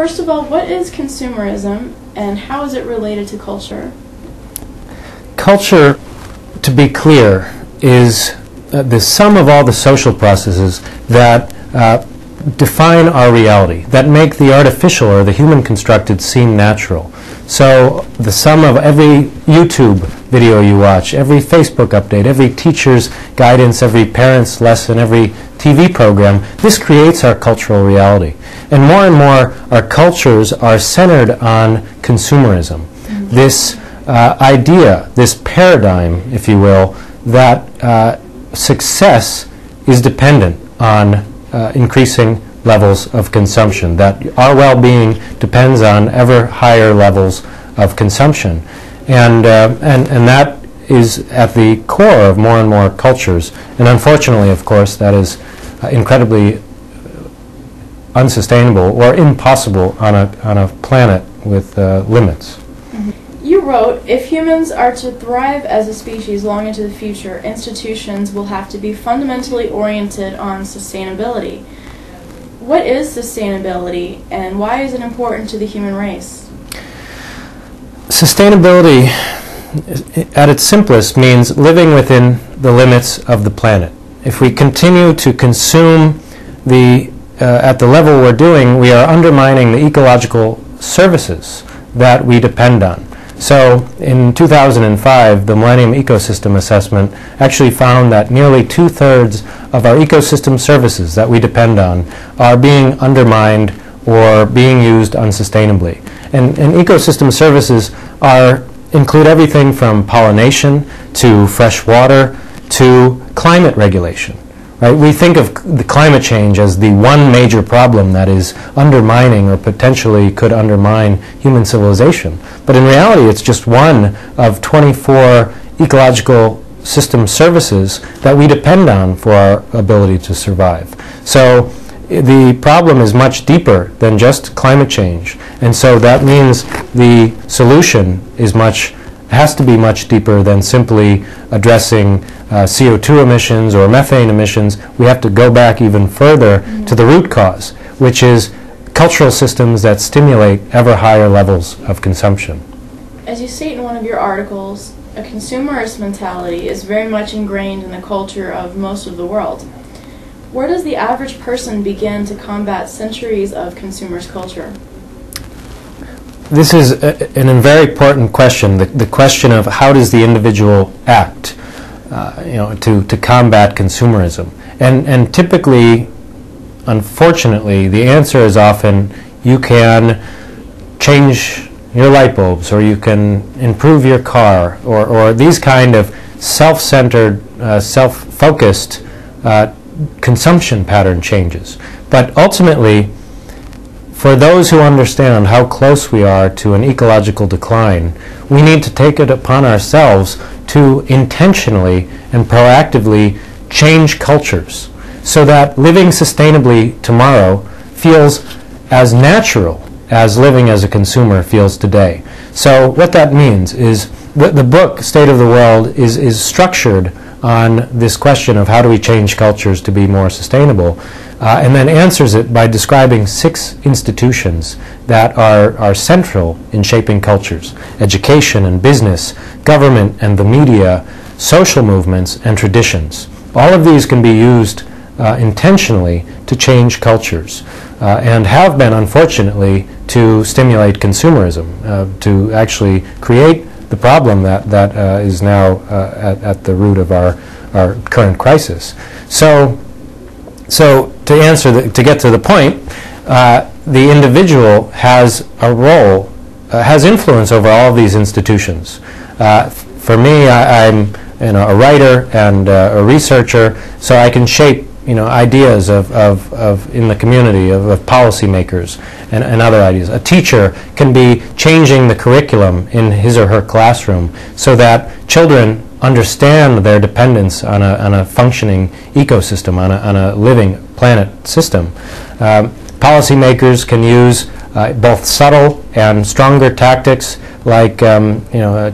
First of all, what is consumerism and how is it related to culture? Culture, to be clear, is the sum of all the social processes that define our reality, that make the artificial or the human-constructed seem natural. So the sum of every YouTube video you watch, every Facebook update, every teacher's guidance, every parent's lesson, every TV program, this creates our cultural reality. And more, our cultures are centered on consumerism. This idea, this paradigm, if you will, that success is dependent on increasing levels of consumption, that our well-being depends on ever higher levels of consumption. And that is at the core of more and more cultures. And unfortunately, of course, that is incredibly unsustainable or impossible on a planet with limits. You wrote, if humans are to thrive as a species long into the future, institutions will have to be fundamentally oriented on sustainability. What is sustainability and why is it important to the human race? Sustainability, at its simplest, means living within the limits of the planet. If we continue to consume at the level we're doing, we are undermining the ecological services that we depend on. So in 2005, the Millennium Ecosystem Assessment actually found that nearly 2/3 of our ecosystem services that we depend on are being undermined or being used unsustainably. And ecosystem services include everything from pollination to fresh water to climate regulation. Right? We think of the climate change as the one major problem that is undermining or potentially could undermine human civilization. But in reality, it's just one of 24 ecological system services that we depend on for our ability to survive. So the problem is much deeper than just climate change. And so that means the solution has to be much deeper than simply addressing CO2 emissions or methane emissions. We have to go back even further to the root cause, which is cultural systems that stimulate ever higher levels of consumption. As you state in one of your articles, a consumerist mentality is very much ingrained in the culture of most of the world. Where does the average person begin to combat centuries of consumerist culture? This is a very important question, the question of how does the individual act to combat consumerism. And typically, unfortunately, the answer is often you can change your light bulbs or you can improve your car or these kind of self-centered, self-focused consumption pattern changes. But ultimately, for those who understand how close we are to an ecological decline, we need to take it upon ourselves to intentionally and proactively change cultures so that living sustainably tomorrow feels as natural as living as a consumer feels today. So what that means is the book, State of the World, is structured on this question of how do we change cultures to be more sustainable, and then answers it by describing 6 institutions that are central in shaping cultures: education and business, government and the media, social movements, and traditions. All of these can be used intentionally to change cultures and have been, unfortunately, to stimulate consumerism, to actually create the problem that is now at the root of our current crisis. So to get to the point, the individual has a role, has influence over all of these institutions. For me, I'm a writer and a researcher, so I can shape ideas of in the community of policymakers and other ideas. A teacher can be changing the curriculum in his or her classroom so that children understand their dependence on a functioning ecosystem, on a living planet system. Policymakers can use both subtle and stronger tactics, like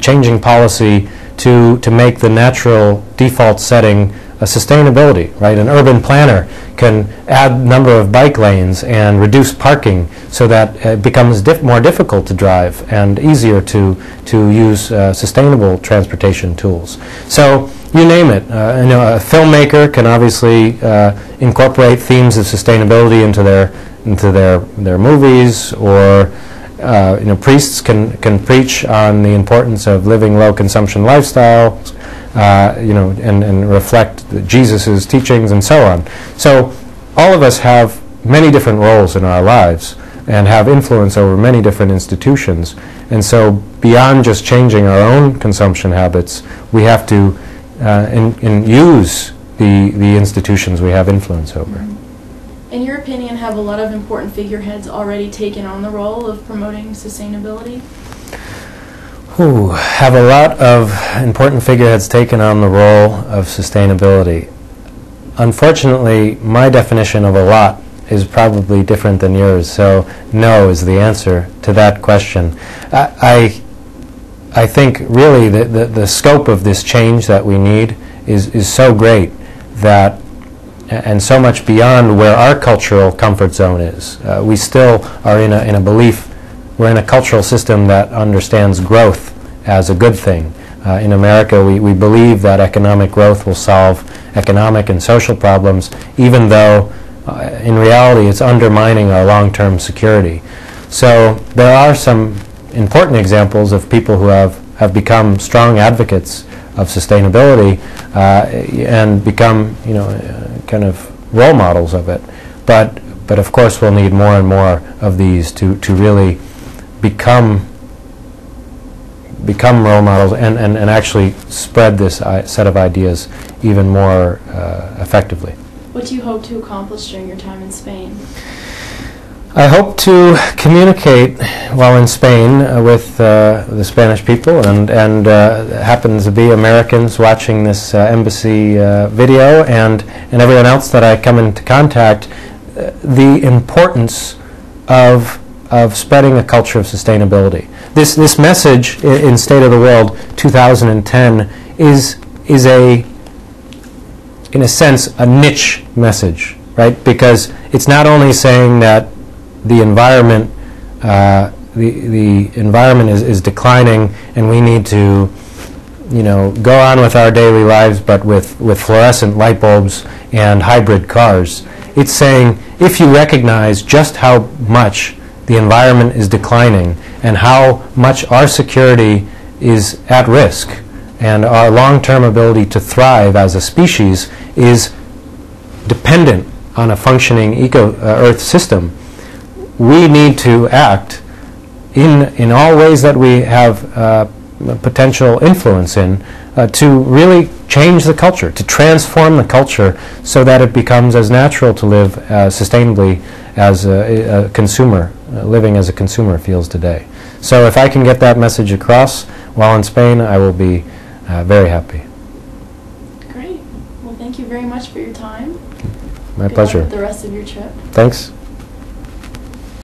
changing policy to make the natural default setting sustainability, right? An urban planner can add number of bike lanes and reduce parking so that it becomes more difficult to drive and easier to use sustainable transportation tools. So you name it. A filmmaker can obviously incorporate themes of sustainability into their movies, or priests can preach on the importance of living low consumption lifestyles, and reflect Jesus' teachings and so on. So all of us have many different roles in our lives and have influence over many different institutions. And so beyond just changing our own consumption habits, we have to use the institutions we have influence over. In your opinion, have a lot of important figureheads already taken on the role of promoting sustainability? Have a lot of important figureheads taken on the role of sustainability. Unfortunately, my definition of a lot is probably different than yours, so no is the answer to that question. I think really the scope of this change that we need is so great that, and so much beyond where our cultural comfort zone is. We still are in a belief, we're in a cultural system that understands growth as a good thing. In America, we believe that economic growth will solve economic and social problems, even though in reality it's undermining our long-term security. So there are some important examples of people who have become strong advocates of sustainability and become kind of role models of it. But of course we'll need more and more of these to really become role models and actually spread this set of ideas even more effectively. What do you hope to accomplish during your time in Spain? I hope to communicate while in Spain with the Spanish people, and happens to be Americans watching this embassy video, and everyone else that I come into contact, the importance of spreading a culture of sustainability. This message in State of the World 2010 is in a sense a niche message, right? Because it's not only saying that the environment the environment is declining and we need to go on with our daily lives, but with fluorescent light bulbs and hybrid cars. It's saying if you recognize just how much the environment is declining and how much our security is at risk and our long-term ability to thrive as a species is dependent on a functioning Earth system, we need to act in all ways that we have potential influence in to really change the culture, to transform the culture so that it becomes as natural to live sustainably as a consumer, living as a consumer feels today. So if I can get that message across while in Spain, I will be very happy. Great. Well, thank you very much for your time. My Good pleasure. luck with the rest of your trip. Thanks.